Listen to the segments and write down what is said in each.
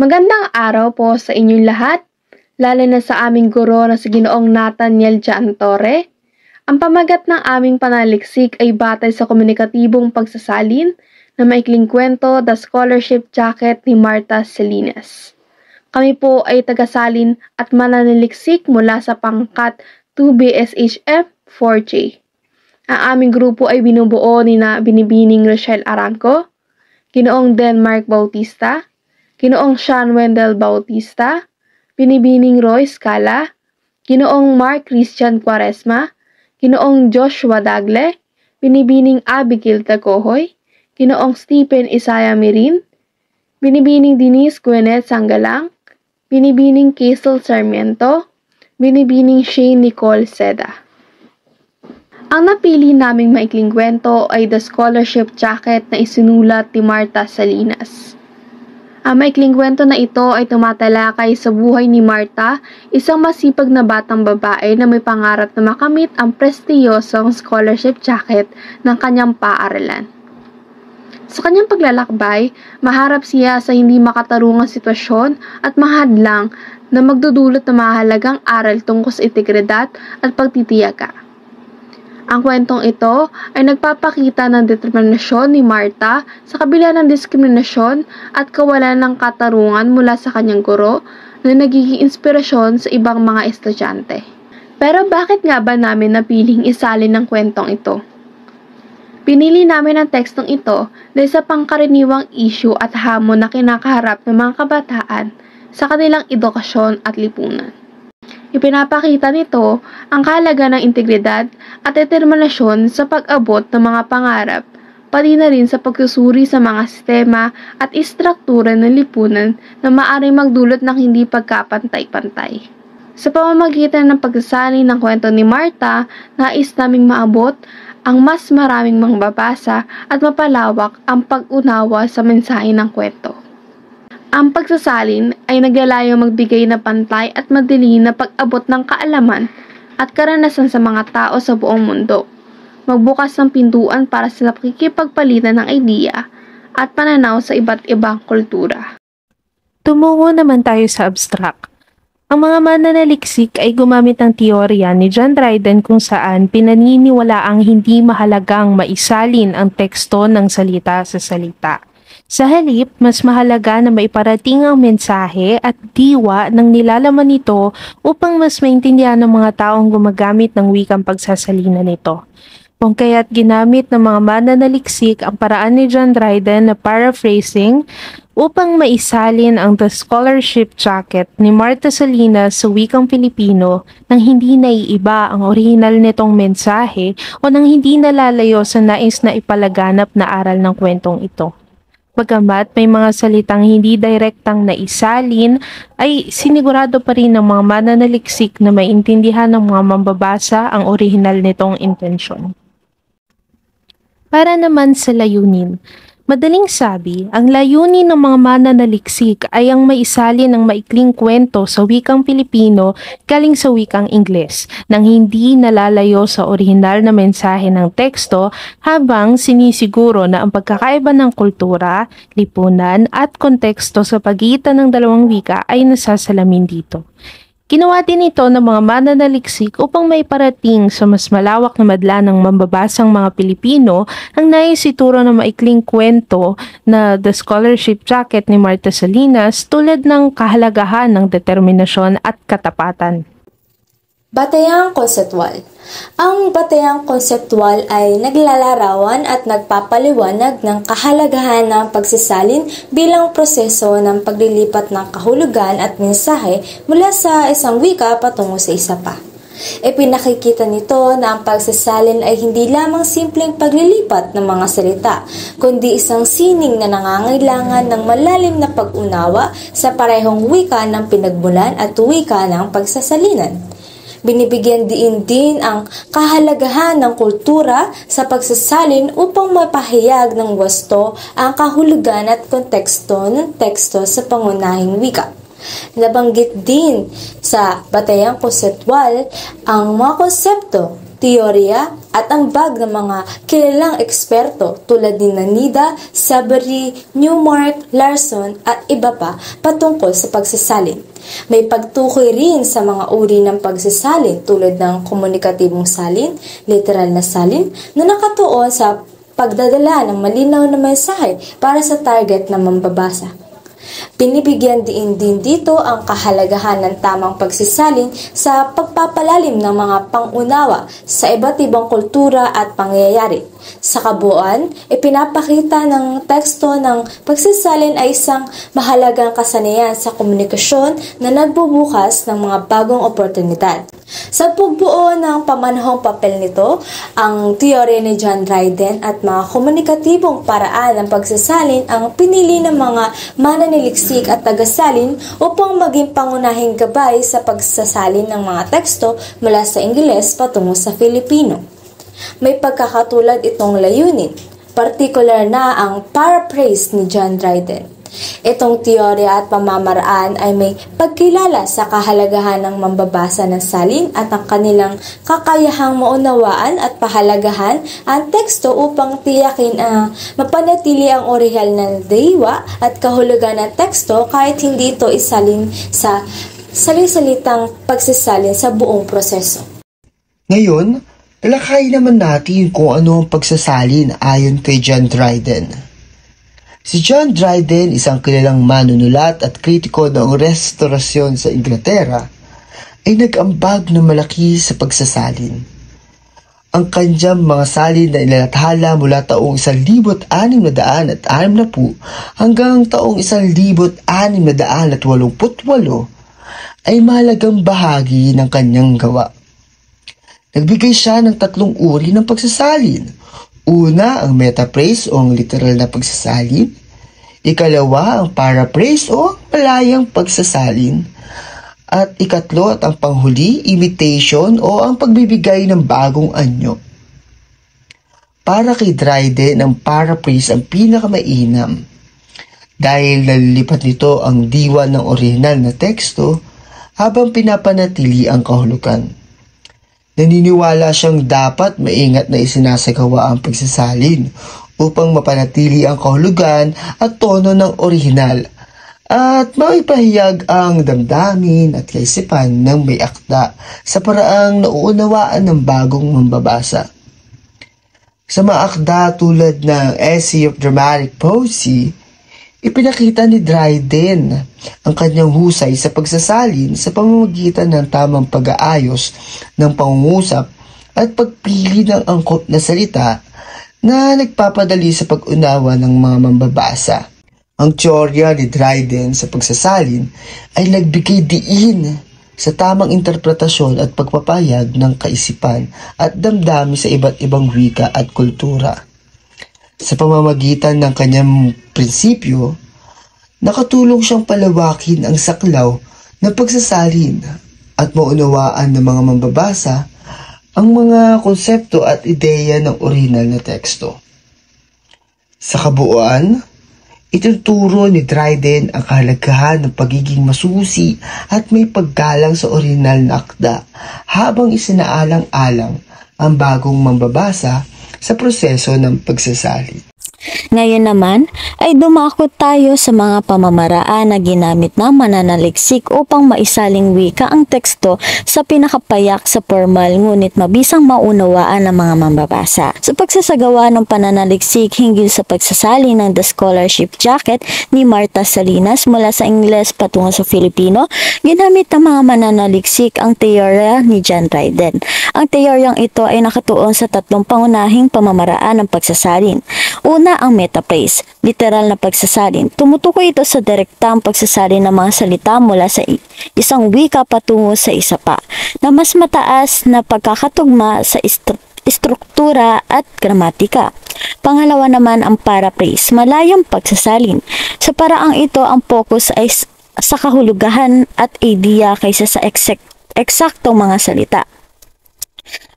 Magandang araw po sa inyong lahat, lalo na sa aming guro na si Ginoong Nathaniel Giantore. Ang pamagat ng aming panaliksik ay batay sa komunikatibong pagsasalin na maikling kwento, The Scholarship Jacket ni Martha Salinas. Kami po ay tagasalin at mananaliksik mula sa pangkat 2BSHF 4J. Ang aming grupo ay binubuo ni na Binibining Rochelle Aranco, Ginoong Denmark Bautista, Ginoong Sean Wendell Bautista, Binibining Roy Scala, Ginoong Mark Christian Quaresma, Ginoong Joshua Dagle, Binibining Abigail Tacohoy, Ginoong Stephen Isaiah Mirin, Binibining Denise Gwyneth Sanggalang, Binibining Kaisel Sarmiento, Binibining Shane Nicole Seda. Ang napili naming maikling kwento ay The Scholarship Jacket na isinulat ni Martha Salinas. Ang maikling kwento na ito ay tumatalakay sa buhay ni Martha, isang masipag na batang babae na may pangarap na makamit ang prestiyosong scholarship jacket ng kanyang paaralan. Sa kanyang paglalakbay, maharap siya sa hindi makatarungang sitwasyon at mahadlang na magdudulot ng mahalagang aral tungkol sa integridad at pagtitiyaga. Ang kwentong ito ay nagpapakita ng determinasyon ni Martha sa kabila ng diskriminasyon at kawalan ng katarungan mula sa kanyang guro na nagiging inspirasyon sa ibang mga estudyante. Pero bakit nga ba namin napiling isalin ng kwentong ito? Pinili namin ang tekstong ito dahil sa pangkaraniwang issue at hamon na kinakaharap ng mga kabataan sa kanilang edukasyon at lipunan. Ipinapakita nito ang kahalaga ng integridad at determinasyon sa pag-abot ng mga pangarap, pati na rin sa pagsusuri sa mga sistema at istruktura ng lipunan na maaaring magdulot ng hindi pagkapantay-pantay. Sa pamamagitan ng pagsasali ng kwento ni Martha, nais naming maabot ang mas maraming mangbabasa at mapalawak ang pag-unawa sa mensahe ng kwento. Ang pagsasalin ay naglalayong magbigay ng pantay at madilim na pag-abot ng kaalaman at karanasan sa mga tao sa buong mundo. Magbukas ng pintuan para sa pakikipagpalitan ng idea at pananaw sa iba't ibang kultura. Tumungo naman tayo sa abstract. Ang mga mananaliksik ay gumamit ng teorya ni John Dryden kung saan pinaniniwalaang hindi mahalagang maisalin ang teksto ng salita sa salita. Sa halip, mas mahalaga na maiparating ang mensahe at diwa ng nilalaman nito upang mas maintindihan ng mga taong gumagamit ng wikang pagsasalina nito. Kung kaya't ginamit ng mga mananaliksik ang paraan ni John Dryden na paraphrasing upang maisalin ang The Scholarship Jacket ni Martha Salinas sa wikang Pilipino nang hindi naiiba ang orihinal nitong mensahe o nang hindi nalalayo sa nais na ipalaganap na aral ng kwentong ito. Bagamat may mga salitang hindi direktang naisalin, ay sinigurado pa rin ng mga mananaliksik na maintindihan ng mga mambabasa ang orihinal nitong intensyon. Para naman sa layunin. Madaling sabi, ang layunin ng mga mananaliksik ay ang maisalin ng maikling kwento sa wikang Pilipino galing sa wikang Ingles nang hindi nalalayo sa orihinal na mensahe ng teksto habang sinisiguro na ang pagkakaiba ng kultura, lipunan at konteksto sa pagitan ng dalawang wika ay nasasalamin dito. Ginawa din ito ng mga mananaliksik upang may parating sa mas malawak na madla ng mambabasang mga Pilipino ang naisituro ng maikling kwento na The Scholarship Jacket ni Martha Salinas tulad ng kahalagahan ng determinasyon at katapatan. Batayang konseptual. Ang batayang konseptual ay naglalarawan at nagpapaliwanag ng kahalagahan ng pagsasalin bilang proseso ng paglilipat ng kahulugan at mensahe mula sa isang wika patungo sa isa pa. Ipinakikita nito na ang pagsasalin ay hindi lamang simpleng paglilipat ng mga salita, kundi isang sining na nangangailangan ng malalim na pag-unawa sa parehong wika ng pinagmulan at wika ng pagsasalinan. Binibigyan din ang kahalagahan ng kultura sa pagsasalin upang mapahayag ng wasto ang kahulugan at konteksto ng teksto sa pangunahing wika. Nabanggit din sa batayang konseptual ang mga konsepto teorya at ambag ng mga kilalang eksperto tulad ni Nida, Saberi, Newmark, Larson at iba pa patungkol sa pagsasalin. May pagtukoy rin sa mga uri ng pagsasalin tulad ng komunikatibong salin, literal na salin, na nakatuon sa pagdadala ng malinaw na mensahe para sa target na mambabasa. Pinibigyan din dito ang kahalagahan ng tamang pagsisalin sa pagpapalalim ng mga pangunawa sa iba't ibang kultura at pangyayari. Sa kabuuan, ipinapakita ng teksto ng pagsisalin ay isang mahalagang kasanayan sa komunikasyon na nagbubukas ng mga bagong oportunidad. Sa pagbuo ng pamanahong papel nito, ang teorya ni John Dryden at mga komunikatibong paraan ng pagsasalin ang pinili ng mga mananaliksik at tagasalin upang maging pangunahing gabay sa pagsasalin ng mga teksto mula sa Ingles patungo sa Filipino. May pagkakatulad itong layunin, partikular na ang paraphrase ni John Dryden. Itong teorya at pamamaraan ay may pagkilala sa kahalagahan ng mambabasa ng salin at ang kanilang kakayahang maunawaan at pahalagahan ang teksto upang tiyakin mapanatili ang orihinal na diwa at kahulugan ng teksto kahit hindi ito isalin sa salisalitang pagsisalin sa buong proseso. Ngayon, talakayin naman natin kung ano ang pagsasalin ayon kay John Dryden. Si John Dryden, isang kilalang manunulat at kritiko ng restorasyon sa Inglaterra, ay nag-ambag na malaki sa pagsasalin. Ang kanyang mga salin na ilalathala mula taong 1660 hanggang taong 1688 ay mahalagang bahagi ng kanyang gawa. Nagbigay siya ng 3 uri ng pagsasalin. Una, ang metapraise o ang literal na pagsasalin. Ikalawa, ang paraphrase o malayang pagsasalin. At ikatlo at ang panghuli, imitation o ang pagbibigay ng bagong anyo. Para kay Dryden, ang paraphrase ang pinakamainam. Dahil nalilipat nito ang diwa ng orihinal na teksto habang pinapanatili ang kahulugan. Naniniwala siyang dapat maingat na isinasagawa ang pagsasalin upang mapanatili ang kahulugan at tono ng orihinal at maipahayag ang damdamin at kaisipan ng may akda sa paraang nauunawaan ng bagong mambabasa. Sa mga akda tulad ng Essay of Dramatic Poesy, ipinakita ni Dryden ang kanyang husay sa pagsasalin sa pamamagitan ng tamang pag-aayos ng pangungusap at pagpili ng angkop na salita na nagpapadali sa pag-unawa ng mga mambabasa. Ang teorya ni Dryden sa pagsasalin ay nagbigay diin sa tamang interpretasyon at pagpapahayag ng kaisipan at damdamin sa iba't ibang wika at kultura. Sa pamamagitan ng kanyang prinsipyo, nakatulong siyang palawakin ang saklaw ng pagsasalin at maunawaan ng mga mambabasa ang mga konsepto at ideya ng orihinal na teksto. Sa kabuuan, ituturo ni Dryden ang kahalagahan ng pagiging masusi at may paggalang sa orihinal na akda habang isinaalang-alang ang bagong mambabasa sa proseso ng pagsasalin. Ngayon naman ay dumakot tayo sa mga pamamaraan na ginamit ng mananaliksik upang maisaling wika ang teksto sa pinakapayak sa formal ngunit mabisang maunawaan ng mga mambabasa. Sa pagsasagawa ng pananaliksik hinggil sa pagsasalin ng The Scholarship Jacket ni Martha Salinas mula sa Ingles patungo sa Filipino, ginamit ng mga mananaliksik ang teorya ni John Dryden. Ang teoryang ito ay nakatuon sa 3 pangunahing pamamaraan ng pagsasalin. Una, ang metapraise, literal na pagsasalin. Tumutukoy ito sa direktang pagsasalin ng mga salita mula sa isang wika patungo sa isa pa, na mas mataas na pagkakatugma sa istruktura at gramatika. Pangalawa naman ang paraphrase, malayang pagsasalin. Sa paraang ito, ang focus ay sa kahulugan at ideya kaysa sa eksaktong mga salita.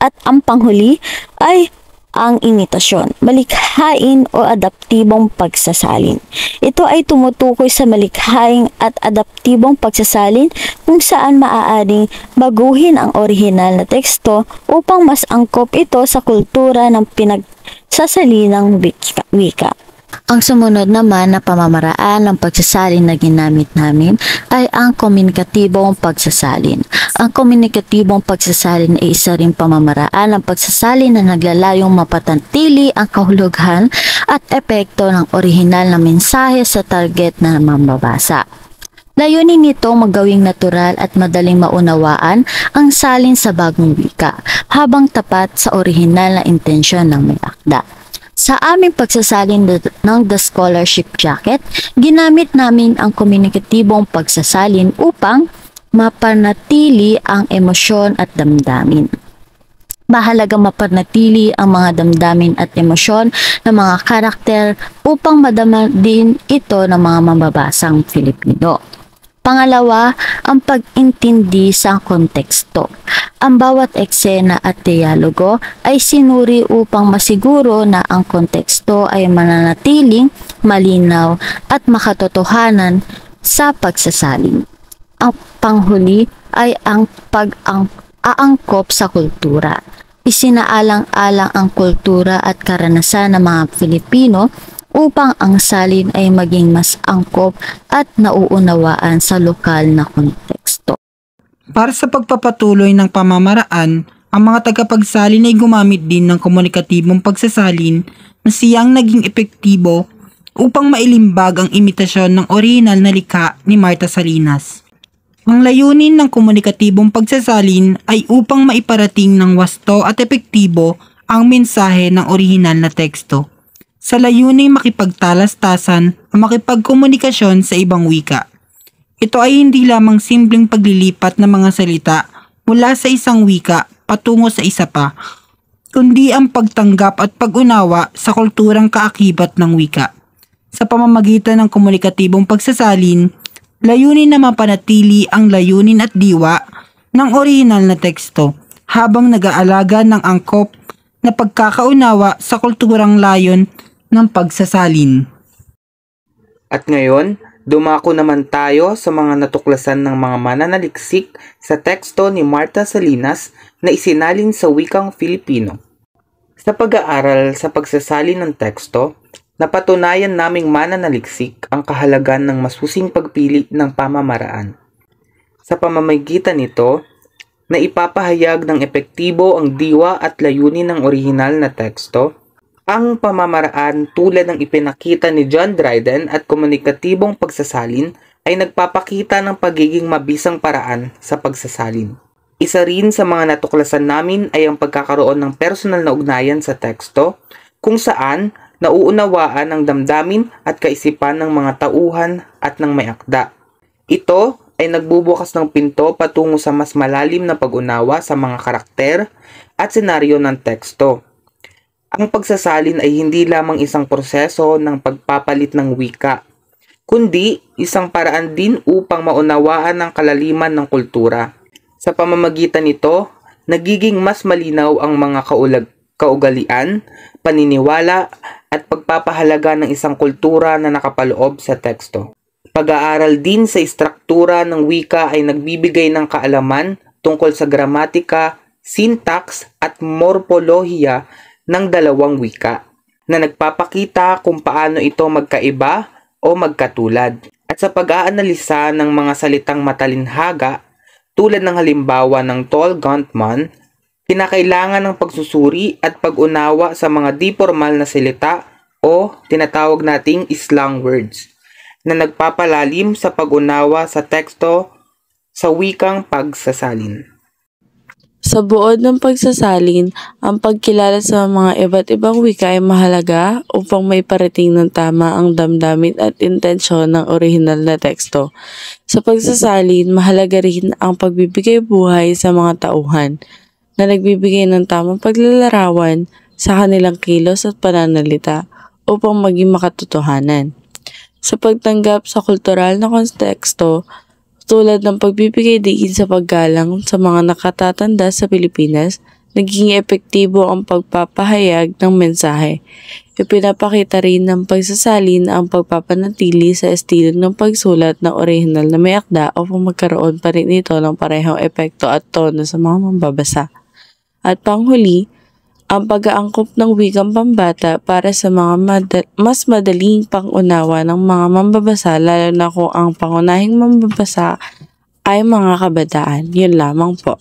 At ang panghuli ay ang imitasyon, malikhain o adaptibong pagsasalin. Ito ay tumutukoy sa malikhaing at adaptibong pagsasalin kung saan maaaring baguhin ang orihinal na teksto upang mas angkop ito sa kultura ng pinagsasalinang wika. Ang sumunod naman na pamamaraan ng pagsasalin na ginamit namin ay ang komunikatibong pagsasalin. Ang komunikatibong pagsasalin ay isa ring pamamaraan ng pagsasalin na naglalayong mapatantili ang kahulugan at epekto ng orihinal na mensahe sa target na mambabasa. Layunin nito magawing natural at madaling maunawaan ang salin sa bagong wika habang tapat sa orihinal na intensyon ng may akda. Sa aming pagsasalin ng The Scholarship Jacket, ginamit namin ang komunikatibong pagsasalin upang mapanatili ang emosyon at damdamin. Mahalagang mapanatili ang mga damdamin at emosyon ng mga karakter upang madama din ito ng mga mambabasang Filipino. Pangalawa, ang pag-intindi sa konteksto. Ang bawat eksena at dialogo ay sinuri upang masiguro na ang konteksto ay mananatiling malinaw at makatotohanan sa pagsasalin. Ang panghuli ay ang pag-aangkop sa kultura. Isinaalang-alang ang kultura at karanasan ng mga Filipino upang ang salin ay maging mas angkop at nauunawaan sa lokal na konteksto. Para sa pagpapatuloy ng pamamaraan, ang mga tagapagsalin ay gumamit din ng komunikatibong pagsasalin na siyang naging epektibo upang mailimbag ang imitasyon ng orihinal na likha ni Marta Salinas. Ang layunin ng komunikatibong pagsasalin ay upang maiparating ng wasto at epektibo ang mensahe ng orihinal na teksto, sa layuning makipagtalastasan o makipagkomunikasyon sa ibang wika. Ito ay hindi lamang simpleng paglilipat ng mga salita mula sa isang wika patungo sa isa pa, kundi ang pagtanggap at pag-unawa sa kulturang kaakibat ng wika. Sa pamamagitan ng komunikatibong pagsasalin, layunin na mapanatili ang layunin at diwa ng orihinal na teksto habang nag-aalaga ng angkop na pagkakaunawa sa kulturang layon ng pagsasalin. At ngayon, dumako naman tayo sa mga natuklasan ng mga mananaliksik sa teksto ni Marta Salinas na isinalin sa wikang Filipino. Sa pag-aaral sa pagsasalin ng teksto, napatunayan naming mananaliksik ang kahalagan ng masusing pagpili ng pamamaraan. Sa pamamagitan nito, na ipapahayag ng epektibo ang diwa at layunin ng orihinal na teksto. Ang pamamaraan tulad ng ipinakita ni John Dryden at komunikatibong pagsasalin ay nagpapakita ng pagiging mabisang paraan sa pagsasalin. Isa rin sa mga natuklasan namin ay ang pagkakaroon ng personal na ugnayan sa teksto kung saan nauunawaan ang damdamin at kaisipan ng mga tauhan at ng may akda. Ito ay nagbubukas ng pinto patungo sa mas malalim na pag-unawa sa mga karakter at senaryo ng teksto. Ang pagsasalin ay hindi lamang isang proseso ng pagpapalit ng wika, kundi isang paraan din upang maunawaan ang kalaliman ng kultura. Sa pamamagitan nito, nagiging mas malinaw ang mga kaugalian, paniniwala at pagpapahalaga ng isang kultura na nakapaloob sa teksto. Pag-aaral din sa istruktura ng wika ay nagbibigay ng kaalaman tungkol sa gramatika, syntax at morpolohiya ng dalawang wika na nagpapakita kung paano ito magkaiba o magkatulad. At sa pag-aanalisa ng mga salitang matalinhaga tulad ng halimbawa ng Tol Gontman, kinakailangan ng pagsusuri at pag-unawa sa mga di-formal na salita o tinatawag nating slang words na nagpapalalim sa pag-unawa sa teksto sa wikang pagsasalin. Sa buod ng pagsasalin, ang pagkilala sa mga iba't ibang wika ay mahalaga upang maiparating ng tama ang damdamin at intensyon ng orihinal na teksto. Sa pagsasalin, mahalaga rin ang pagbibigay buhay sa mga tauhan na nagbibigay ng tamang paglalarawan sa kanilang kilos at pananalita upang maging makatotohanan. Sa pagtanggap sa kultural na konteksto, tulad ng pagbibigay diin sa paggalang sa mga nakatatanda sa Pilipinas, naging epektibo ang pagpapahayag ng mensahe. Ipinapakita rin ng pagsasalin ang pagpapanatili sa estilo ng pagsulat ng orihinal na may akda upang magkaroon pa rin ito ng parehong epekto at tono sa mga mambabasa. At panghuli, ang pag-aangkop ng wikang pambata para sa mga mas madaling pangunawa ng mga mambabasa, lalo na kung ang pangunahing mambabasa ay mga kabataan. Yun lamang po.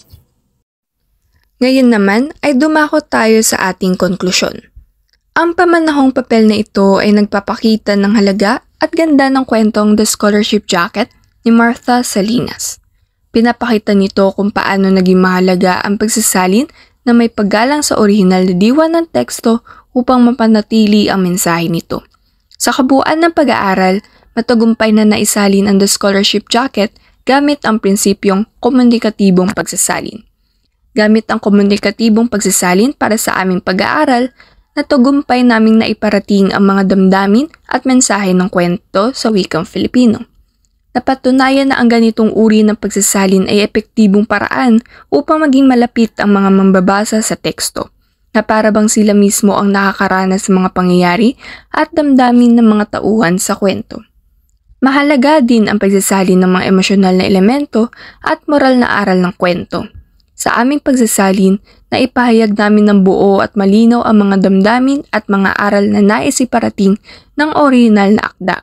Ngayon naman ay dumako tayo sa ating konklusyon. Ang pamanahong papel na ito ay nagpapakita ng halaga at ganda ng kwentong The Scholarship Jacket ni Martha Salinas. Pinapakita nito kung paano naging mahalaga ang pagsasalin na may paggalang sa orihinal na diwa ng teksto upang mapanatili ang mensahe nito. Sa kabuuan ng pag-aaral, matagumpay na naisalin ang The Scholarship Jacket gamit ang prinsipyong komunikatibong pagsasalin. Gamit ang komunikatibong pagsasalin para sa aming pag-aaral, natagumpay naming naiparating ang mga damdamin at mensahe ng kwento sa wikang Filipino. Napatunayan na ang ganitong uri ng pagsasalin ay epektibong paraan upang maging malapit ang mga mambabasa sa teksto, na para bang sila mismo ang nakakaranas sa mga pangyayari at damdamin ng mga tauhan sa kwento. Mahalaga din ang pagsasalin ng mga emosyonal na elemento at moral na aral ng kwento. Sa aming pagsasalin, naipahayag namin ng buo at malinaw ang mga damdamin at mga aral na nais iparating ng orihinal na akda.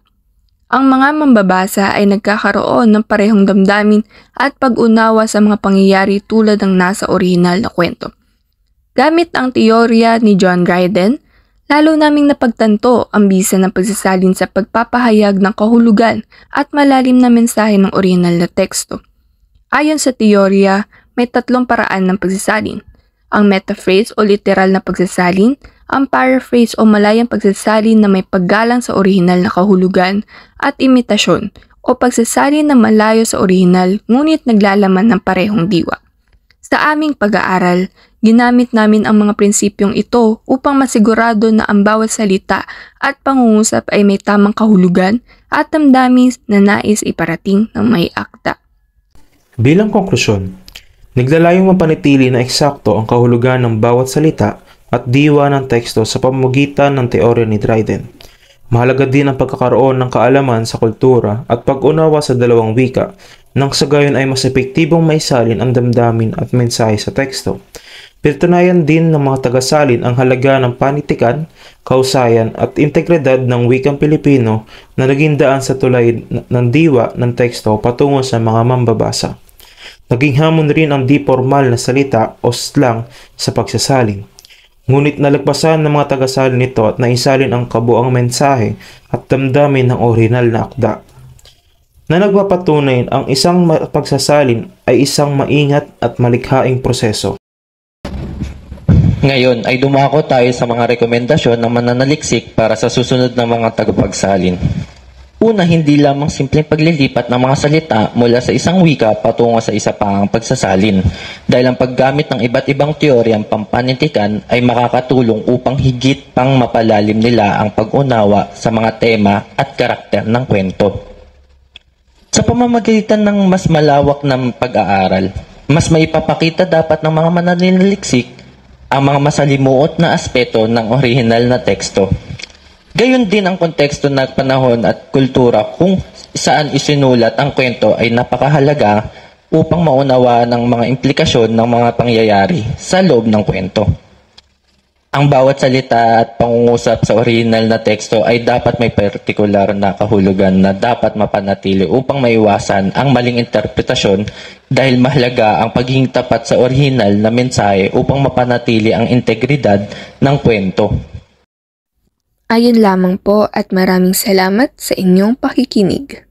Ang mga mambabasa ay nagkakaroon ng parehong damdamin at pag-unawa sa mga pangyayari tulad ng nasa orihinal na kwento. Gamit ang teorya ni John Dryden, lalo naming napagtanto ang bisa ng pagsasalin sa pagpapahayag ng kahulugan at malalim na mensahe ng orihinal na teksto. Ayon sa teorya, may tatlong paraan ng pagsasalin: ang metaphrase o literal na pagsasalin, ang paraphrase o malayang pagsasalin na may paggalang sa orihinal na kahulugan, at imitasyon o pagsasalin na malayo sa orihinal ngunit naglalaman ng parehong diwa. Sa aming pag-aaral, ginamit namin ang mga prinsipyong ito upang masigurado na ang bawat salita at pangungusap ay may tamang kahulugan at damdamin na nais iparating ng may akda. Bilang konklusyon, naglalayong mapanatili na eksakto ang kahulugan ng bawat salita at diwa ng teksto sa pamamagitan ng teorya ni Dryden. Mahalaga din ang pagkakaroon ng kaalaman sa kultura at pag-unawa sa dalawang wika nang sa gayon ay mas epektibong maisalin ang damdamin at mensahe sa teksto. Pinatunayan din ng mga tagasalin ang halaga ng panitikan, kausayan at integridad ng wikang Pilipino na naging daan sa tulay ng diwa ng teksto patungo sa mga mambabasa. Naging hamon rin ang di-formal na salita o slang sa pagsasalin. Ngunit nalagpasan ng mga tagasalin nito at naisalin ang kabuang mensahe at damdamin ng orihinal na akda, na nagpapatunay ang isang pagsasalin ay isang maingat at malikhaing proseso. Ngayon ay dumako tayo sa mga rekomendasyon ng mananaliksik para sa susunod na mga tagapagsalin. Una, hindi lamang simpleng paglilipat ng mga salita mula sa isang wika patungo sa isa pang pagsasalin, dahil ang paggamit ng iba't ibang teoryang pampanitikan ay makakatulong upang higit pang mapalalim nila ang pag-unawa sa mga tema at karakter ng kwento. Sa pamamagitan ng mas malawak na pag-aaral, mas maipapakita dapat ng mga mananaliksik ang mga masalimuot na aspeto ng orihinal na teksto. Gayon din ang konteksto ng panahon at kultura kung saan isinulat ang kwento ay napakahalaga upang maunawaan ang mga implikasyon ng mga pangyayari sa loob ng kwento. Ang bawat salita at pangungusap sa orihinal na teksto ay dapat may partikular na kahulugan na dapat mapanatili upang maiwasan ang maling interpretasyon, dahil mahalaga ang pagiging tapat sa orihinal na mensahe upang mapanatili ang integridad ng kwento. Ayun lamang po at maraming salamat sa inyong pakikinig.